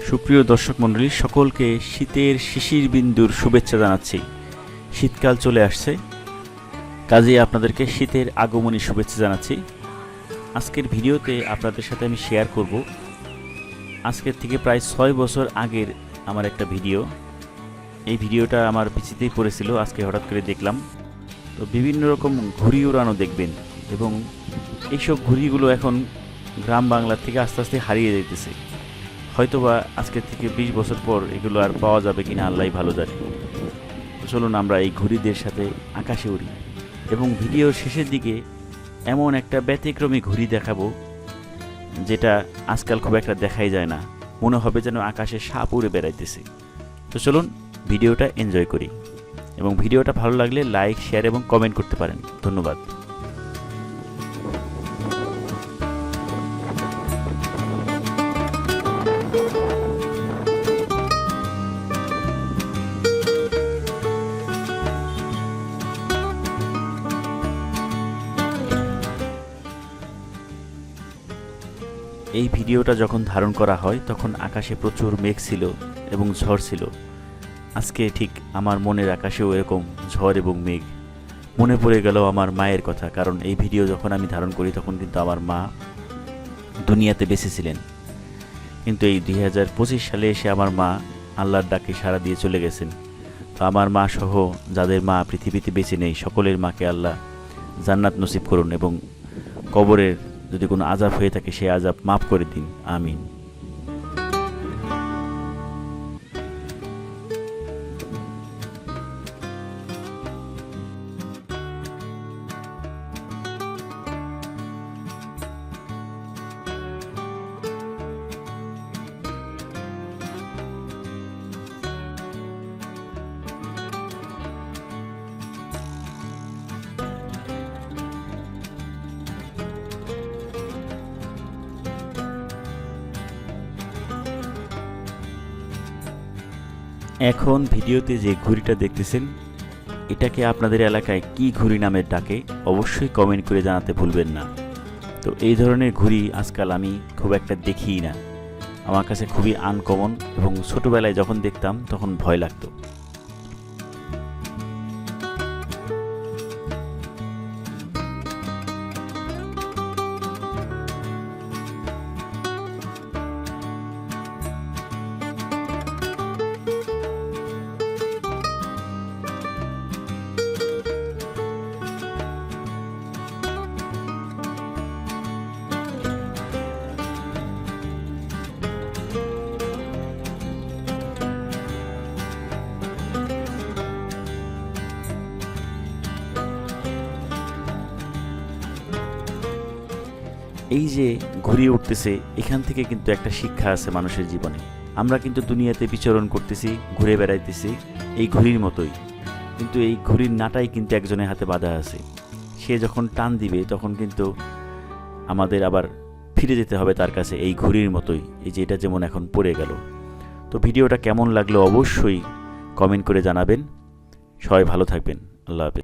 সুপ্রিয় দর্শক মণ্ডলী, সকলকে শীতের শিশির বিন্দুর শুভেচ্ছা জানাচ্ছি। শীতকাল চলে আসছে, কাজেই আপনাদেরকে শীতের আগমনী শুভেচ্ছা জানাচ্ছি। আজকের ভিডিওতে আপনাদের সাথে আমি শেয়ার করব আজকের থেকে প্রায় 6 বছর আগের আমার একটা ভিডিও। এই ভিডিওটা আমার পিছিতেই পড়েছিল, আজকে হঠাৎ করে দেখলাম। তো বিভিন্ন রকম ঘুড়ি উড়ানো দেখবেন, এবং এইসব ঘুড়িগুলো এখন গ্রাম বাংলা থেকে আস্তে আস্তে হারিয়ে যেতেছে। হয়তোবা আজকের থেকে 20 বছর পর এগুলো আর পাওয়া যাবে কিনা আল্লাহই ভালো জানে। চলুন আমরা এই ঘুড়িদের সাথে আকাশে উড়ি, এবং ভিডিওর শেষের দিকে এমন একটা ব্যতিক্রমী ঘুড়ি দেখাবো যেটা আজকাল খুব একটা দেখাই যায় না, মনে হবে যেন আকাশে সাপ উড়ে বেড়াইতেছে। তো চলুন ভিডিওটা এনজয় করি, এবং ভিডিওটা ভালো লাগলে লাইক, শেয়ার এবং কমেন্ট করতে পারেন। ধন্যবাদ। এই ভিডিওটা যখন ধারণ করা হয় তখন আকাশে প্রচুর মেঘ ছিল এবং ঝড় ছিল। আজকে ঠিক আমার মনের আকাশেও এরকম ঝড় এবং মেঘ। মনে পড়ে গেল আমার মায়ের কথা, কারণ এই ভিডিও যখন আমি ধারণ করি তখন কিন্তু আমার মা দুনিয়াতে বেঁচে ছিলেন। কিন্তু এই 2025 সালে এসে আমার মা আল্লাহর ডাকে সাড়া দিয়ে চলে গেছেন। তো আমার মা সহ যাদের মা পৃথিবীতে বেঁচে নেই, সকলের মাকে আল্লাহ জান্নাত নসিব করুন, এবং কবরের যদি কোনো আযাব হয়ে থাকে সেই আযাব মাফ করে দিন, আমিন। এখন ভিডিওতে যে ঘুড়িটা দেখতেছেন, এটাকে আপনাদের এলাকায় কি ঘুড়ি নামে ডাকে অবশ্যই কমেন্ট করে জানাতে ভুলবেন না। তো এই ধরনের ঘুড়ি আজকাল আমি খুব একটা দেখিই না, আমার কাছে খুবই আনকমন, এবং ছোটোবেলায় যখন দেখতাম তখন ভয় লাগতো। এই যে ঘুরে উঠতেছে, এখান থেকে কিন্তু একটা শিক্ষা আছে মানুষের জীবনে। আমরা কিন্তু দুনিয়াতে বিচরণ করতেছি, ঘুরে বেড়াইতেছি এই ঘুড়ির মতোই, কিন্তু এই ঘুড়ির নাটাই কিন্তু একজনের হাতে বাঁধা আছে। সে যখন টান দিবে তখন কিন্তু আমাদের আবার ফিরে যেতে হবে তার কাছে, এই ঘুড়ির মতোই। এই যে এটা যেমন এখন পড়ে গেল। তো ভিডিওটা কেমন লাগলো অবশ্যই কমেন্ট করে জানাবেন। সবাই ভালো থাকবেন। আল্লাহ হাফেজ।